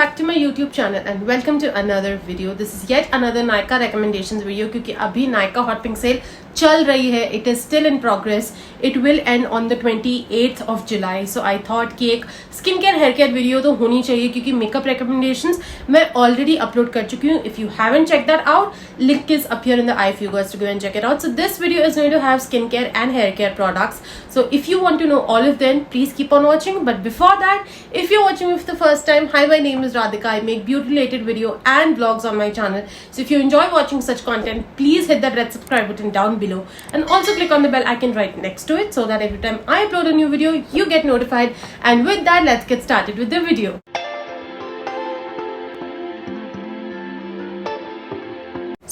back to my YouTube channel and welcome to another video. This is yet another Nykaa recommendations video क्योंकि अभी Nykaa Hot Pink Sale चल रही है. It is still in progress. It will end on the 28th of July. So I thought कि एक skin care hair care video तो होनी चाहिए क्योंकि मेकअप recommendations मैं already upload कर चुकी हूँ. If you haven't checked that out, link is up here in the eye for you guys to go and check it out. So this video is going to have skincare and hair care products. So if you want to know all of them, please keep on watching. But before that, if you're watching me for the first time, hi, my name is Radhika. I make beauty related video and vlogs on my channel. So if you enjoy watching such content, please hit that red subscribe button down below and also click on the bell icon right next to it so that every time I upload a new video, you get notified. And with that, let's get started with the video.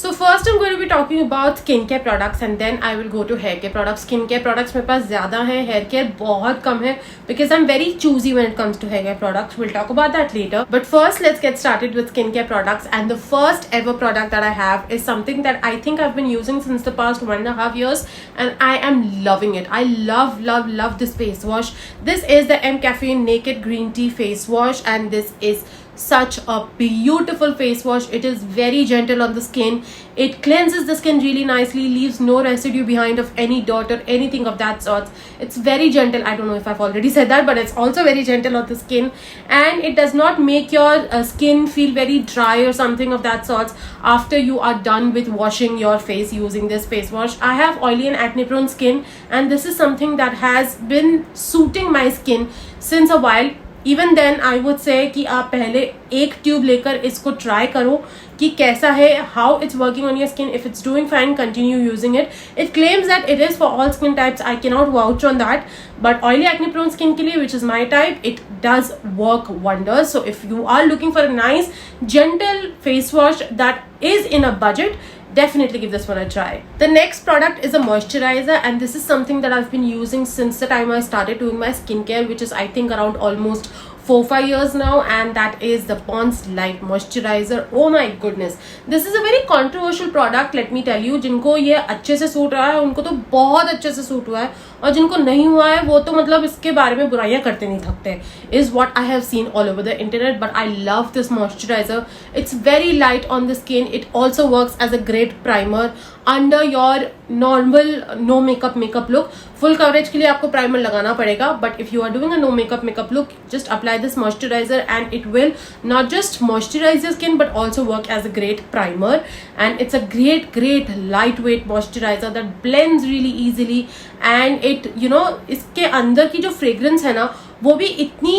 So first I'm going to be talking about skincare products and then I will go to hair care products. Skincare products मेरे पास ज़्यादा हैं, hair care बहुत कम है because I'm very choosy when it comes to hair care products. We'll talk about that later. But first let's get started with skincare products, and the first ever product that I have is something that I think I've been using since the past 1.5 years and I am loving it. I love this face wash. This is the M Caffeine Naked Green Tea Face Wash and this is such a beautiful face wash. It is very gentle on the skin. It cleanses the skin really nicely, leaves no residue behind of any dirt or anything of that sort. It's very gentle. I don't know if I've already said that, but it's also very gentle on the skin and it does not make your skin feel very dry or something of that sort after you are done with washing your face using this face wash. I have oily and acne prone skin and this is something that has been suiting my skin since a while. Even then I would say कि आप पहले एक tube लेकर इसको try करो कि कैसा है, how it's working on your skin. If it's doing fine, continue using it. It claims that it is for all skin types. I can not vouch on that, but oily acne prone skin के लिए, which is my type, it does work wonders. So if you are looking for a nice gentle face wash that is in a budget, definitely give this one a try. The next product is a moisturizer and this is something that I've been using since the time I started doing my skincare, which is I think around almost 4-5 years now, and that is the Pond's Light Moisturizer. Oh my goodness, this is a very controversial product, let me tell you. जिनको ये अच्छे से suit रहा है उनको तो बहुत अच्छे से सूट हुआ है और जिनको नहीं हुआ है वो तो मतलब इसके बारे में बुराइयां करते नहीं थकते. Is what I have seen all over the internet, but I love this moisturizer. It's very light on the skin. It also works as a great primer under your normal no makeup look. Full coverage के लिए आपको primer लगाना पड़ेगा, but if you are doing a no makeup look, just apply this moisturizer and it will not just moisturize your skin but also work as a great primer. And it's a great lightweight moisturizer that blends really easily and it, you know, इसके अंदर की जो fragrance है ना वो भी इतनी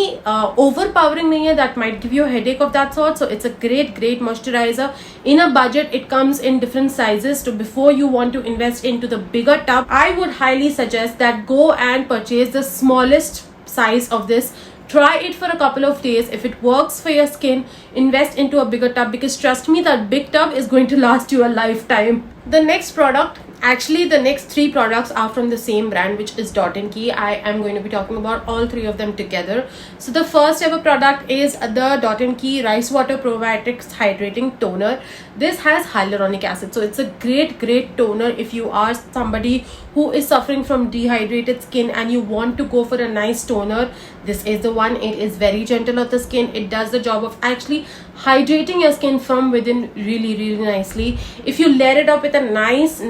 overpowering नहीं है that might give you a headache of that sort. So it's a great moisturizer in a budget. It comes in different sizes, so before you want to invest into the bigger tub, I would highly suggest that go and purchase the smallest size of this. Try it for a couple of days. If it works for your skin, invest into a bigger tub because trust me, that big tub is going to last you a lifetime. The next product, actually the next 3 products are from the same brand, which is Dot & Key. I am going to be talking about all 3 of them together. So the first ever product is the Dot & Key Rice Water Probiotics Hydrating Toner. This has hyaluronic acid, so it's a great toner if you are somebody who is suffering from dehydrated skin and you want to go for a nice toner. This is the one. It is very gentle on the skin. It does the job of actually hydrating your skin from within really nicely. If you layer it up with a nice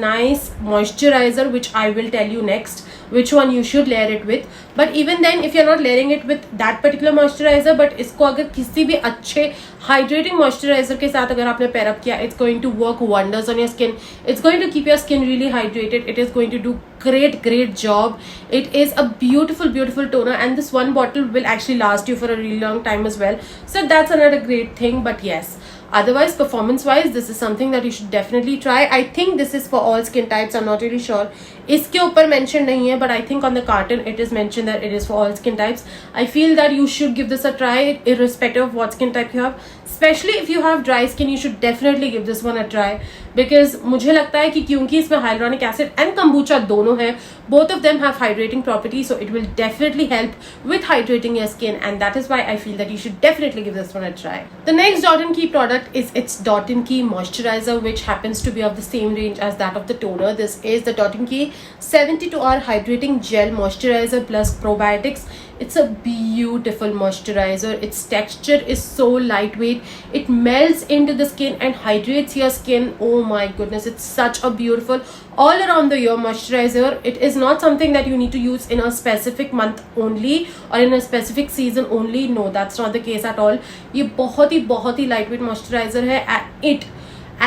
moisturizer, which I will tell you next which one you should layer it with, but even then if you're not layering it with that particular moisturizer, but इसको अगर किसी भी अच्छे hydrating moisturizer के साथ अगर आपने pair up किया, it's going to work wonders on your skin. It's going to keep your skin really hydrated. It is going to do great job. It is a beautiful toner and this one bottle will actually last you for a really long time as well. So that's another great thing. But yes, otherwise performance wise, this is something that you should definitely try. I think this is for all skin types. I'm not really sure. इसके ऊपर mention नहीं है, but I think on the carton it is mentioned that it is for all skin types. I feel that you should give this a try irrespective of what skin type you have. Especially if you have dry skin, you should definitely give this one a try because मुझे लगता है कि क्योंकि इसमें hyaluronic acid and kombucha दोनों हैं, both of them have hydrating properties, so it will definitely help with hydrating your skin, and that is why I feel that you should definitely give this one a try. The next Dot & Key product is its Dot & Key moisturizer, which happens to be of the same range as that of the toner. This is the Dot & Key 72-hour hydrating gel moisturizer plus probiotics. It's a beautiful moisturizer. Its texture is so lightweight. It melts into the skin and hydrates your skin. Oh my goodness, it's such a beautiful all around the year moisturizer. It is not something that you need to use in a specific month only or in a specific season only. No, that's not the case at all. ये बहुत ही lightweight moisturizer है. It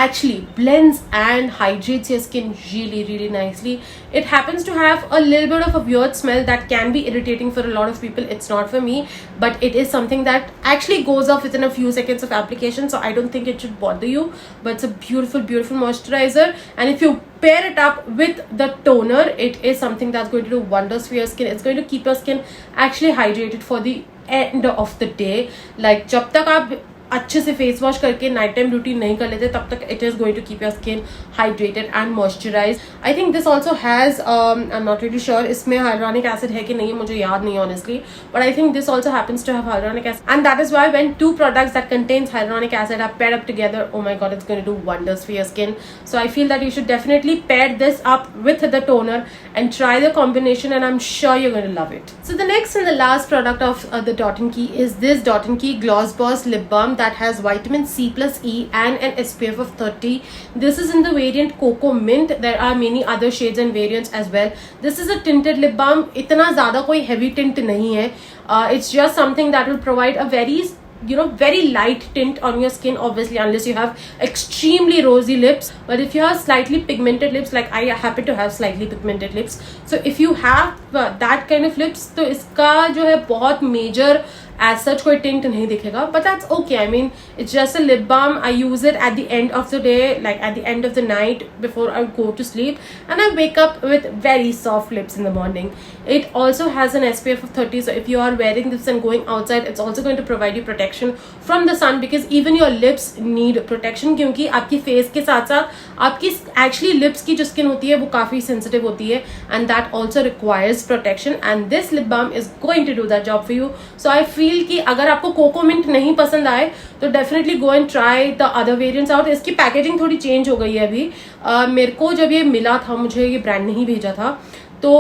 actually blends and hydrates your skin really nicely. It happens to have a little bit of a weird smell that can be irritating for a lot of people. It's not for me, but it is something that actually goes off within a few seconds of application, so I don't think it should bother you. But it's a beautiful moisturizer, and if you pair it up with the toner, it is something that's going to do wonders for your skin. It's going to keep your skin actually hydrated for the end of the day. Like जब तक आप अच्छे से face wash करके night time routine नहीं कर लेते तब तक it is going to keep your skin hydrated and moisturize. I think this also has I am not really sure इसमें हाइलुरोनिक एसिड है कि नहीं, मुझे याद नहीं honestly, but I think this also happens to have hyaluronic acid, and that is why when two products that contains hyaluronic acid are paired up together, oh my god, it's going to do wonders for your skin. So I feel that you should definitely pair this up with the toner and try the combination, and I'm sure you're going to love it. So the next and the last product of the Dot & Key is this Dot & Key Gloss Boss Lip Balm that has vitamin C plus E and an SPF of 30. This is in the variant Cocoa Mint. There are many other shades and variants as well. This is a tinted lip balm. इतना ज़्यादा कोई heavy tint नहीं है. It's just something that will provide a very light tint on your skin, obviously unless you have extremely rosy lips. But if you have slightly pigmented lips, like I happen to have slightly pigmented lips, so if you have that kind of lips, तो इसका जो है बहुत major as such कोई tint नहीं दिखेगा, but that's okay. I mean, it's just a lip balm. I use it at the end of the day, like at the end of the night before I go to sleep, and I wake up with very soft lips in the morning. It also has an SPF of 30, so if you are wearing this and going outside, it's also going to provide you protection from the sun, because even your lips need protection, क्योंकि आपकी face के साथ साथ आपकी actually lips की जो skin होती है वो काफ़ी sensitive होती है, and that also requires protection, and this lip balm is going to do that job for you. So I feel कि अगर आपको कोको मिंट नहीं पसंद आए तो definitely go and try the other variants out. इसकी पैकेजिंग थोड़ी change हो गई है अभी. मेरे को जब ये मिला था, मुझे ये ब्रांड नहीं भेजा था, तो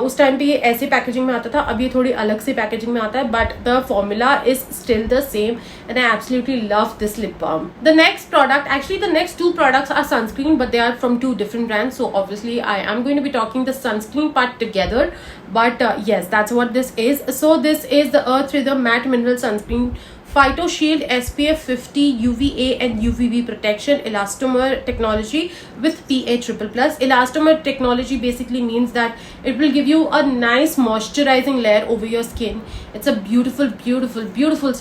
उस टाइम पे ये ऐसे पैकेजिंग में आता था. अब ये थोड़ी अलग से पैकेजिंग में आता है, but the formula is still the same, and I absolutely love this lip balm. The next product, actually the next two products are sunscreen, but they are from two different brands, so obviously I am going to be talking the sunscreen part together, but yes, that's what this is. So this is the Earth Rhythm Matte Mineral Sunscreen, Phyto Shield SPF 50 UVA and UVB protection, elastomer technology with PA+++. Elastomer technology basically means that it will give you a nice moisturizing layer over your skin. It's a beautiful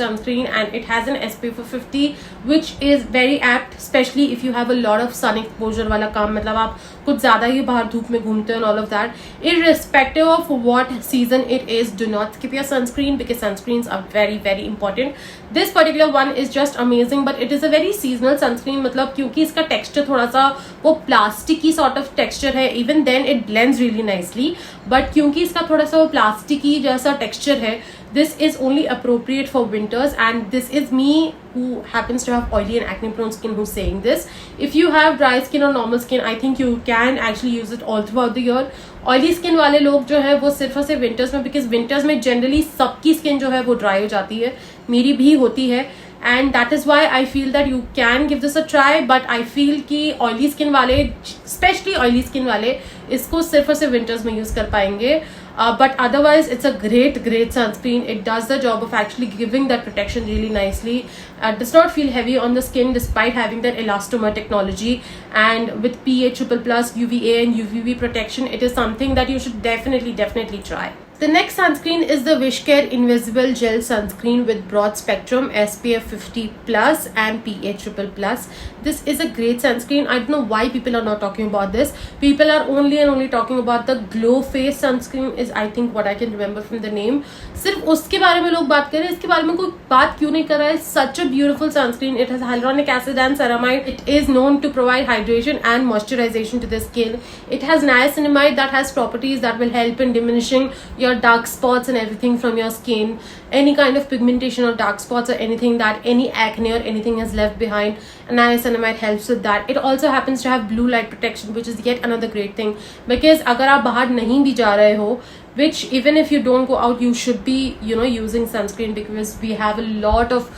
sunscreen, and it has an SPF of 50, which is very apt, especially if you have a lot of sun exposure वाला काम, मतलब आप कुछ ज़्यादा ही बाहर धूप में घूमते हो and all of that. Irrespective of what season it is, do not skip your sunscreen, because sunscreens are very important. This particular one is just amazing, but it is a very seasonal sunscreen, मतलब क्योंकि इसका texture थोड़ा सा वो plasticky sort of texture है, even then it blends really nicely, but क्योंकि इसका थोड़ा सा वो प्लास्टिकी जैसा texture है, this is only appropriate for winters, and this is me who happens to have oily and acne prone skin who's saying this. If you have dry skin or normal skin, I think you can actually use it all throughout the year. Oily skin वाले लोग जो है वो सिर्फ और सिर्फ winters में, because winters में जनरली सबकी स्किन जो है वो ड्राई हो जाती है, मेरी भी होती है, and that is why I feel that you can give this a try. But I feel कि ऑयली स्किन वाले, स्पेशली ऑयली स्किन वाले, इसको सिर्फ और सिर्फ विंटर्स में यूज कर पाएंगे. But otherwise it's a great sunscreen. It does the job of actually giving that protection really nicely. Does not feel heavy on the skin despite having that elastomer technology, and with PA+++, UVA and UVB protection, it is something that you should definitely try. The next sunscreen is the Wishcare Invisible Gel Sunscreen with broad spectrum SPF 50+ and PA+++. This is a great sunscreen. I don't know why people are not talking about this. People are only talking about the Glow Face sunscreen, is I think what I can remember from the name. सिर्फ उसके बारे में लोग बात कर रहे हैं, इसके बारे में कोई बात क्यों नहीं कर रहा है? Such a beautiful sunscreen. It has hyaluronic acid and ceramide. It is known to provide hydration and moisturization to the skin. It has niacinamide that has properties that will help in diminishing your dark spots and everything from your skin, any kind of pigmentation or dark spots or anything that any acne or anything has left behind, and niacinamide helps with that. It also happens to have blue light protection, which is yet another great thing, because अगर आप बाहर नहीं भी जा रहे हो which even if you don't go out, you should be, you know, using sunscreen, because we have a lot of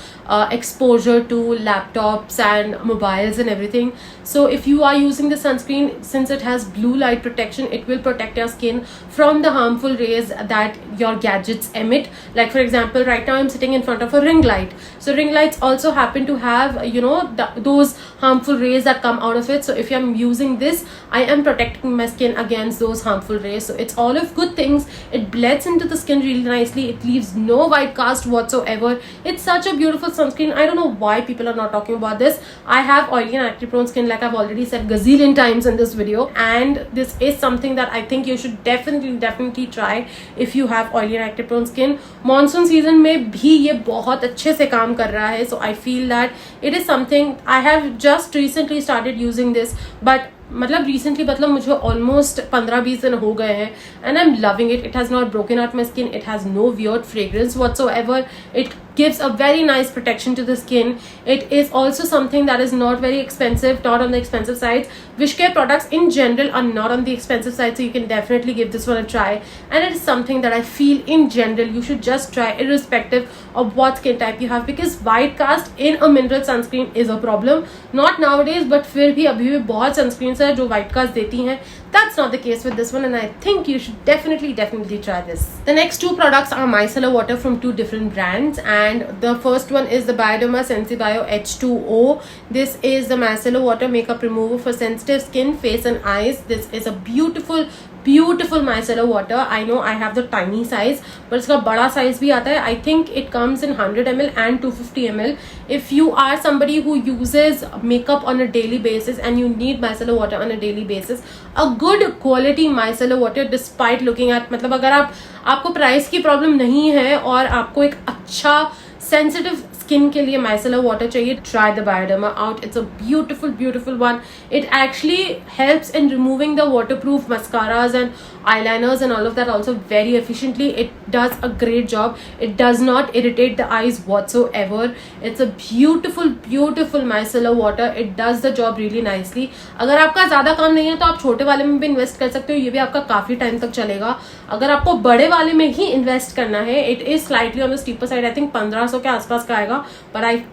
exposure to laptops and mobiles and everything. So if you are using the sunscreen, since it has blue light protection, it will protect your skin from the harmful rays that your gadgets emit. Like for example, right now I'm sitting in front of a ring light, so ring lights also happen to have, you know, those harmful rays that come out of it. So if I'm using this, I am protecting my skin against those harmful rays. So it's all of good things. It blends into the skin really nicely. It leaves no white cast whatsoever. It's such a beautiful sunscreen. I don't know why people are not talking about this. I have oily and acne prone skin, like I've already said gazillion times in this video, and this is something that I think you should definitely try if you have oily and acne prone skin. Monsoon season में भी ये बहुत अच्छे से काम कर रहा है. So I feel that it is something I have just recently started using this, but मतलब recently मतलब मुझे almost 15-20 दिन हो गए हैं, and I'm loving it. It has not broken out my skin. It has no weird fragrance whatsoever. It gives a very nice protection to the skin. It is also something that is not very expensive, not on the expensive side. Wishcare products in general are not on the expensive side, so you can definitely give this one a try. And it is something that I feel in general you should just try, irrespective of what skin type you have, because white cast in a mineral sunscreen is a problem. Not nowadays, but फिर भी अभी भी बहुत sunscreens है जो white cast देती हैं. That's not the case with this one, and I think you should definitely try this. The next two products are micellar water from two different brands, and the first one is the Bioderma Sensibio H2O. This is the micellar water makeup remover for sensitive skin, face and eyes. This is a beautiful micellar water. I know I have the tiny size, but इसका बड़ा size भी आता है. I think it comes in 100 ml and 250 ml. If you are somebody who uses makeup on a daily basis and you need micellar water on a daily basis, a good quality micellar water, despite looking at, मतलब अगर आपको price की problem नहीं है और आपको एक अच्छा sensitive skin के लिए micellar water चाहिए, try the Bioderma out. It's a beautiful one. It actually helps in removing the waterproof mascaras and eyeliners and all of that also very efficiently. It does a great job. It does not irritate the eyes whatsoever. It's a beautiful micellar water. It does the job really nicely. अगर आपका ज़्यादा काम नहीं है तो आप छोटे वाले में भी इन्वेस्ट कर सकते हो. ये भी आपका काफ़ी टाइम तक चलेगा. अगर आपको बड़े वाले में ही इन्वेस्ट करना है, it is slightly on the steeper side. I think 1500 के आसपास का आएगा, but I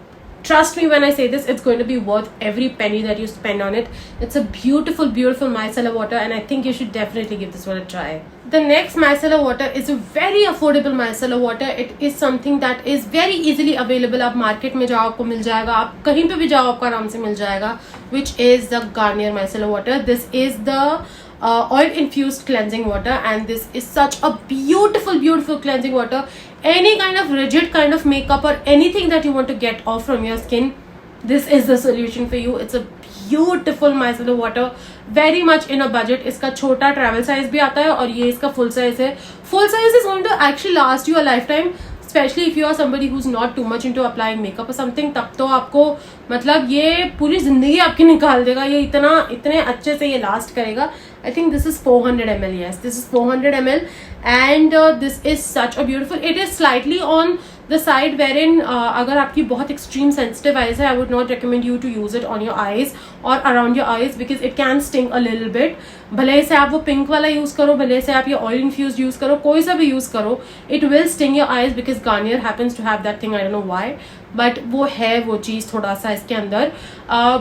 trust me when I say this, it's going to be worth every penny that you spend on it. It's a beautiful micellar water, and I think you should definitely give this one a try. The next micellar water is a very affordable micellar water. It is something that is very easily available. आप market में जाओ आपको मिल जाएगा, आप कहीं पे भी जाओ आपको आराम से मिल जाएगा. Which is the Garnier micellar water. This is the oil infused cleansing water, and this is such a beautiful cleansing water. Any kind of rigid kind of makeup or anything that you want to get off from your skin, this is the solution for you. It's a beautiful micellar water, very much in a budget. इसका छोटा travel size भी आता है और ये इसका full size है. Full size is going to actually last you a lifetime, especially if you are somebody who's not too much into applying makeup or something. तब तो आपको मतलब ये पूरी जिंदगी आपकी निकाल देगा. ये इतने अच्छे से ये last करेगा. I think this is 400 ml. Yes, this is 400 ml, and this is such a beautiful. It is slightly on the side wherein अगर आपकी बहुत extreme sensitive eyes है, I would not recommend you to use it on your eyes or around your eyes, because it can sting a little bit. भले से आप वो pink वाला use करो, भले से आप ये oil infused use करो, कोई सा भी use करो, it will sting your eyes because Garnier happens to have that thing. I don't know why, but वो है वो चीज़ थोड़ा सा इसके अंदर.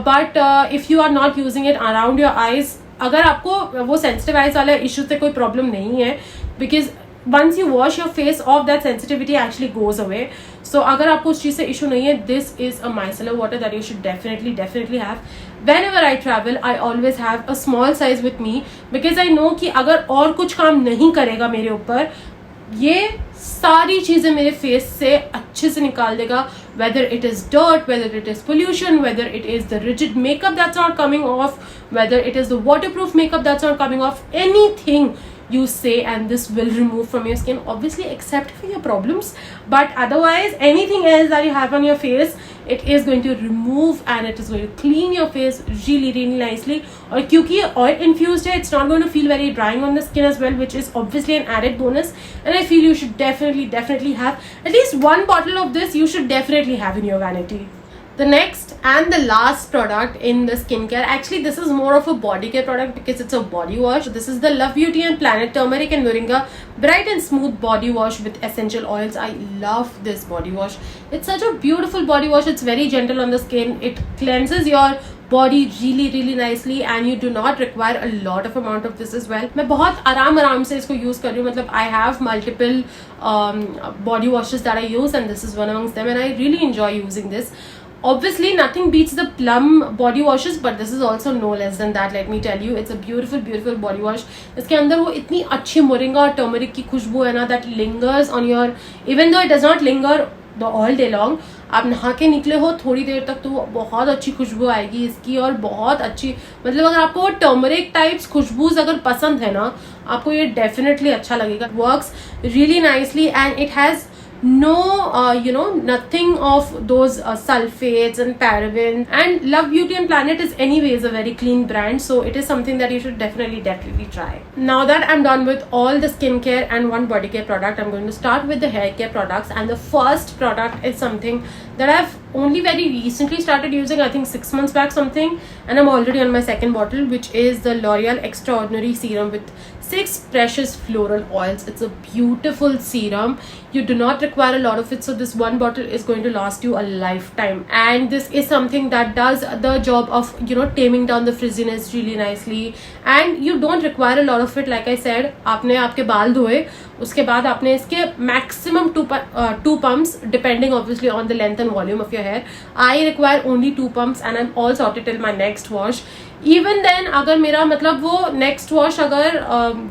But if you are not using it around your eyes, अगर आपको वो सेंसिटिव आइज वाला इशू से कोई प्रॉब्लम नहीं है, because once you wash your face off, that sensitivity actually goes away. So अगर आपको उस चीज़ से इशू नहीं है, this is a micellar water that you should definitely have. Whenever I travel, I always have a small size with me, because I know कि अगर और कुछ काम नहीं करेगा मेरे ऊपर, ये सारी चीज़ें मेरे फेस से अच्छे से निकाल देगा. Whether it is dirt, whether it is pollution, whether it is the rigid makeup that's not coming off, whether it is the waterproof makeup that's not coming off, anything you say, and this will remove from your skin, obviously except for your problems, but otherwise anything else that you have on your face, it is going to remove, and it is going to clean your face really nicely. और क्योंकि oil infused है, it's not going to feel very drying on the skin as well, which is obviously an added bonus. And I feel you should definitely have at least one bottle of this. You should definitely have in your vanity. The next and the last product in the skincare, actually this is more of a body care product because it's a body wash. This is the Love Beauty and Planet Turmeric and Moringa Bright and Smooth Body Wash with essential oils. I love this body wash. It's such a beautiful body wash. It's very gentle on the skin. It cleanses your body really nicely and you do not require a lot of amount of this as well. मैं बहुत आराम से इसको use कर रही हूँ. मतलब I have multiple body washes that I use and this is one amongst them and I really enjoy using this. Obviously nothing beats the Plum body washes but this is also no less than that. Let me tell you, it's a beautiful body wash. इसके अंदर वो इतनी अच्छी moringa और turmeric की खुशबू है ना, that lingers on your, even though it does not linger the all day long, आप नहा के निकले हो थोड़ी देर तक तो बहुत अच्छी खुशबू आएगी इसकी और बहुत अच्छी, मतलब अगर आपको टर्मरिक टाइप्स खुशबूज अगर पसंद है ना, आपको ये डेफिनेटली अच्छा लगेगा. Works really nicely and it has no nothing of those sulfates and parabens, and Love Beauty and Planet is anyways a very clean brand, so it is something that you should definitely try. Now that I'm done with all the skincare and one body care product, I'm going to start with the hair care products, and the first product is something that I've only very recently started using, I think 6 months back something, and I'm already on my second bottle, which is the L'Oreal Extraordinary Serum with 6 precious floral oils. It's a beautiful serum. You do not require a lot of it, so this one bottle is going to last you a lifetime, and this is something that does the job of taming down the frizziness really nicely, and you don't require a lot of it. Like I said, आपने आपके बाल धोए उसके बाद आपने इसके maximum 2 pumps depending obviously on the length and volume of your hair. I require only 2 pumps and I'm all sorted till my next wash. Even then अगर मेरा मतलब वो next wash अगर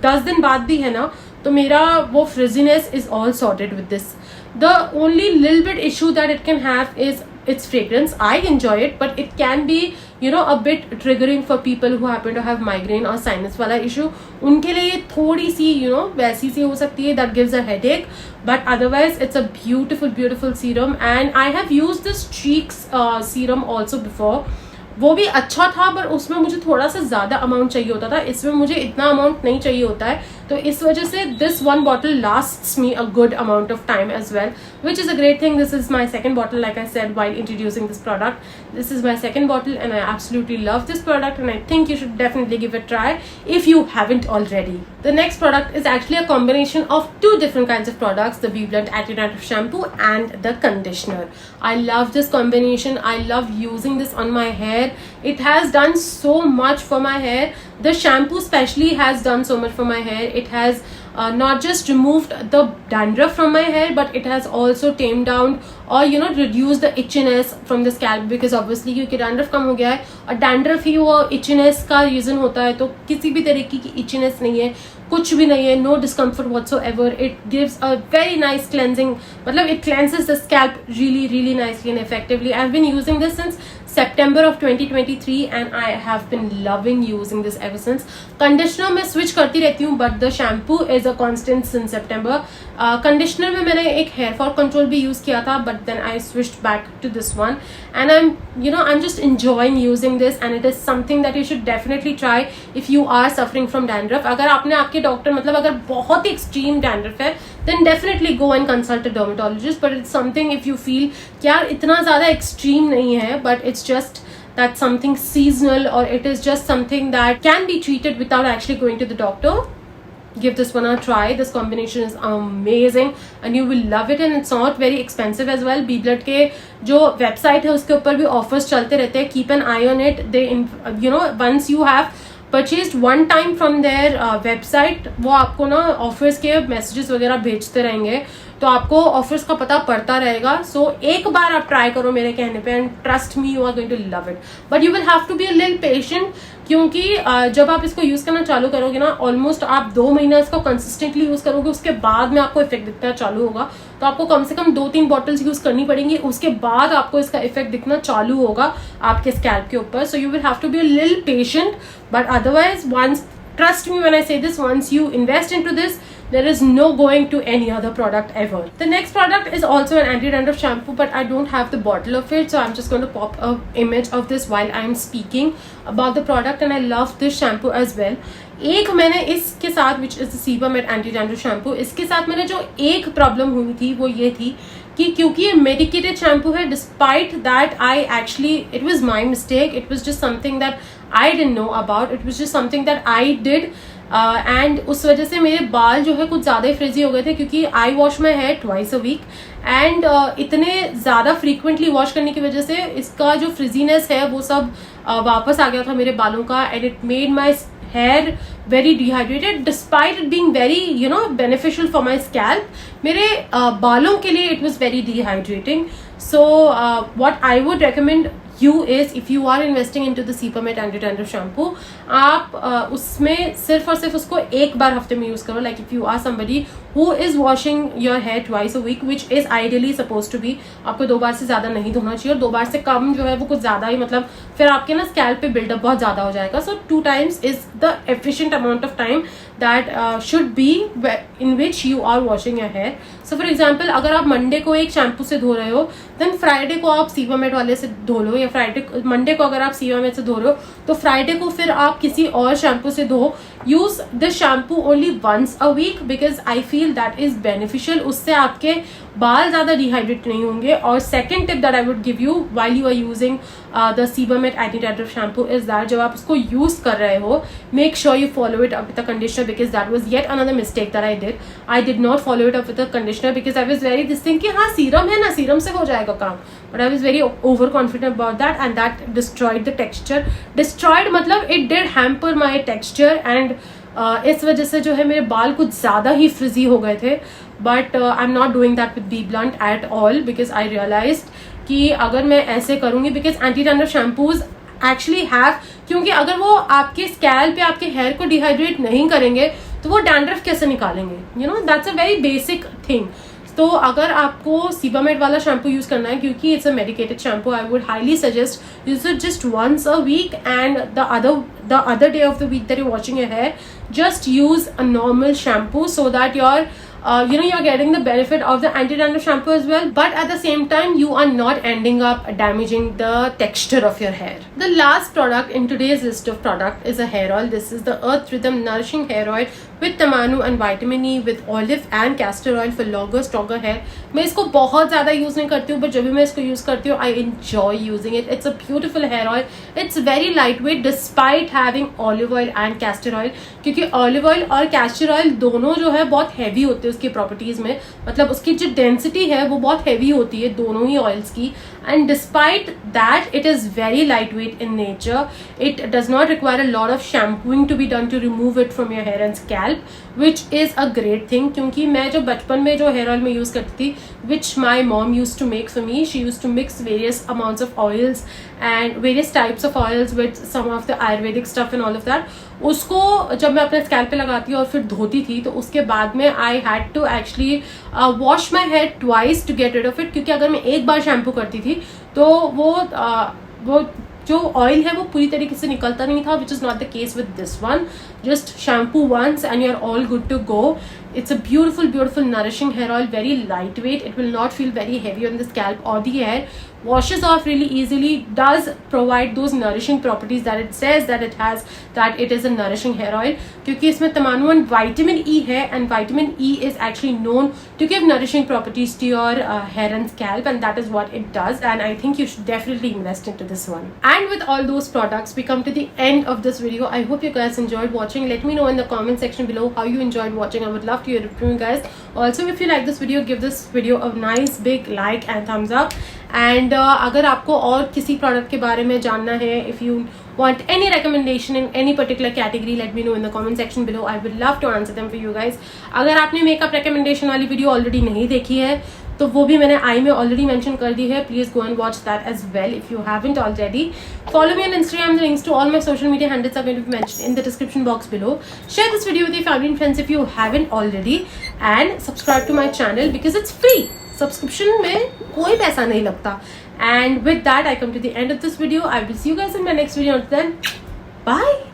10 दिन बाद भी है ना, तो मेरा वो frizziness is all sorted with this. The only little bit issue that it can have is its fragrance. I enjoy it, but it can be a bit triggering for people who happen to have migraine or sinus वाला issue. उनके लिए ये थोड़ी सी वैसी सी हो सकती है, that gives a headache, but otherwise it's a beautiful serum, and I have used this Streaks serum also before. वो भी अच्छा था पर उसमें मुझे थोड़ा सा ज़्यादा अमाउंट चाहिए होता था, इसमें मुझे इतना अमाउंट नहीं चाहिए होता है, तो इस वजह से this one bottle lasts me a good amount of time as well, which is a great thing. This is my second bottle, like I said while introducing this product. This is my second bottle and I absolutely love this product and I think you should definitely give it a try if you haven't already. The next product is actually a combination of 2 different kinds of products, the BeBlunt Anti-Dandruff Shampoo and the conditioner. I love this combination. I love using this on my hair. It has done so much for my hair. The shampoo especially has done so much for my hair. It has not just removed the dandruff from my hair, but it has also tamed down or reduced the itchiness from the scalp, because obviously क्योंकि dandruff कम हो गया है और dandruff ही वो itchiness का reason होता है, तो किसी भी तरीके की itchiness नहीं है, कुछ भी नहीं है, no discomfort whatsoever. It gives a very nice cleansing, मतलब it cleanses the scalp really nicely and effectively. I've been using this since September of 2023 and I have been loving using this ever since. Conditioner में switch करती रहती हूँ, but the shampoo is a constant since September. Conditioner में मैंने एक hair fall control भी use किया था, but then I switched back to this one and I'm just enjoying using this, and it is something that you should definitely try if you are suffering from dandruff. अगर आपने आपके doctor मतलब अगर बहुत ही extreme dandruff है, then definitely go and consult a dermatologist, but it's something if you feel कि यार इतना ज़्यादा extreme नहीं है, but it's just that something seasonal or it is just something that can be treated without actually going to the doctor, give this one a try. This combination is amazing and you will love it, and it's not very expensive as well. BeBlunt के जो website है उसके ऊपर भी offers चलते रहते हैं. Keep an eye on it. They once you have purchased one time from their website, वो आपको ना offers के messages वगैरह भेजते रहेंगे, तो आपको ऑफर्स का पता पड़ता रहेगा. सो एक बार आप ट्राई करो मेरे कहने पे, and trust me, you are going to love it, but you will have to be a little patient, क्योंकि जब आप इसको यूज करना चालू करोगे ना, ऑलमोस्ट आप 2 महीना इसको कंसिस्टेंटली यूज करोगे, उसके बाद में आपको इफेक्ट दिखना चालू होगा. तो आपको कम से कम 2-3 बॉटल्स यूज करनी पड़ेंगी, उसके बाद आपको इसका इफेक्ट दिखना चालू होगा आपके स्कैल्प के ऊपर. So you will have to be a little patient, but otherwise once, trust me when I say this, once you invest into this, there is no going to any other product ever. The next product is also an anti-dandruff shampoo, but I don't have the bottle of it, so I'm just going to pop a image of this while I'm speaking about the product, and I love this shampoo as well. एक मैंने इसके साथ, which is the Sebamed anti-dandruff shampoo, इसके साथ मैंने जो एक problem हुई थी वो ये थी कि क्योंकि ये मेडिकेटेड शैम्पू है, despite that I actually it was my mistake, it was just something that I didn't know about, it was just something that I did and उस वजह से मेरे बाल जो है कुछ ज़्यादा ही फ्रिजी हो गए थे, क्योंकि I wash my hair twice a week and इतने ज़्यादा फ्रीक्वेंटली वॉश करने की वजह से इसका जो फ्रिजीनेस है वो सब वापस आ गया था मेरे बालों का, and it made my hair very dehydrated despite it being very beneficial for my scalp. मेरे बालों के लिए it was very dehydrating. So what I would recommend you is if you are investing into the Sebamed anti-dandruff shampoo, आप उसमें सिर्फ और सिर्फ उसको एक बार हफ्ते में यूज करो. Like if you are somebody who is washing your hair twice a week, which is ideally supposed to be, आपको 2 बार से ज्यादा नहीं धोना चाहिए, और 2 बार से कम जो है वो कुछ ज्यादा ही, मतलब फिर आपके ना स्कैल्प पे बिल्डअप बहुत ज्यादा हो जाएगा. So 2 times is the efficient amount of time that should be in which you are washing your hair. So for example, अगर आप मंडे को एक शैम्पू से धो रहे हो, देन फ्राइडे को आप सीबामेड वाले से धो लो, या मंडे को अगर आप सीबामेड से धो रहे हो तो फ्राइडे को फिर आप किसी और शैम्पू से धो. Use this shampoo only once a week because I feel that is beneficial. उससे आपके बाल ज्यादा डिहाइड्रेट नहीं होंगे. और second tip that I would give you while you are using the Sebamed anti-dandruff shampoo is that जब आप उसको यूज कर रहे हो, make sure you follow it up with the conditioner, because that was yet another mistake that I did. I did not follow it up with the conditioner because I was very this thing कि हाँ serum है ना, serum से हो जाएगा काम, but I was very over confident about that and that destroyed the texture. Destroyed मतलब it did hamper my texture and इस वजह से जो है मेरे बाल कुछ ज्यादा ही फ्रिजी हो गए थे. But I am not doing that with be blunt at all because I realized कि अगर मैं ऐसे करूंगी, because anti dandruff shampoos actually have, क्योंकि अगर वो आपके स्कैल्प पे आपके हेयर को डिहाइड्रेट नहीं करेंगे तो वो डैंड्रफ कैसे निकालेंगे, that's a very basic thing. तो अगर आपको सीबामेड वाला शैम्पू यूज करना है, क्योंकि it's a medicated shampoo, I would highly suggest use it just once a week and the other day of the week that you washing your hair just use a normal shampoo so that you're getting the benefit of the anti-dandruff shampoo as well, but at the same time you are not ending up damaging the texture of your hair. The last product in today's list of product is a hair oil. This is the Earth Rhythm Nourishing Hair Oil with Tamanu and Vitamin E with olive and castor oil for longer stronger hair. मैं इसको बहुत ज़्यादा use नहीं करती हूँ, but जब भी मैं इसको यूज़ करती हूँ I enjoy using it. It's a beautiful hair oil. It's very lightweight despite having olive oil and castor oil, क्योंकि ऑलिव ऑयल और कैस्टर ऑयल दोनों जो है बहुत हैवी होते हैं उसकी प्रॉपर्टीज में, मतलब उसकी जो डेंसिटी है वो बहुत हैवी होती है दोनों ही ऑयल्स की. And despite that it is very light weight in nature. It does not require a lot of shampooing to be done to remove it from your hair and scalp, which is a great thing. क्योंकि मैं जो बचपन में जो hair oil में use करती थी, which my mom use to make for me, she use to mix various amounts of oils and various types of oils with some of the ayurvedic stuff and all of that. उसको जब मैं अपने scalp पे लगाती और फिर धोती थी तो उसके बाद में I had to actually wash my hair twice to get rid of it, क्योंकि अगर मैं एक बार शैम्पू करती थी तो वो जो ऑयल है वो पूरी तरीके से निकलता नहीं था, which is not the case with this one. Just shampoo once and you are all good to go. It's a beautiful nourishing hair oil, very lightweight. It will not feel very heavy on the scalp or the hair. Washes off really easily, does provide those nourishing properties that it says that it has, that it is a nourishing hair oil. क्योंकि इसमें tamanu and vitamin E है, and vitamin E is actually known to give nourishing properties to your hair and scalp, and that is what it does. And I think you should definitely invest into this one. And with all those products, we come to the end of this video. I hope you guys enjoyed watching. Let me know in the comment section below how you enjoyed watching. I would love to hear it from you guys. Also, if you like this video, give this video a nice big like and thumbs up. And अगर आपको और किसी product के बारे में जानना है, if you want any recommendation in any particular category, let me know in the comment section below. I would love to answer them for you guys. अगर आपने मेकअप recommendation वाली वीडियो ऑलरेडी नहीं देखी है तो वो भी मैंने आई में ऑलरेडी मेंशन कर दी है. Please go and watch that as well if you haven't already. Follow me on Instagram. The links to all my social media handles are going to be mentioned in the description box below. Share this video with your family and friends if you haven't already, and subscribe to my channel because it's free. Subscription में कोई पैसा नहीं लगता. And with that, I come to the end of this video. I will see you guys in my next video. Until then, bye.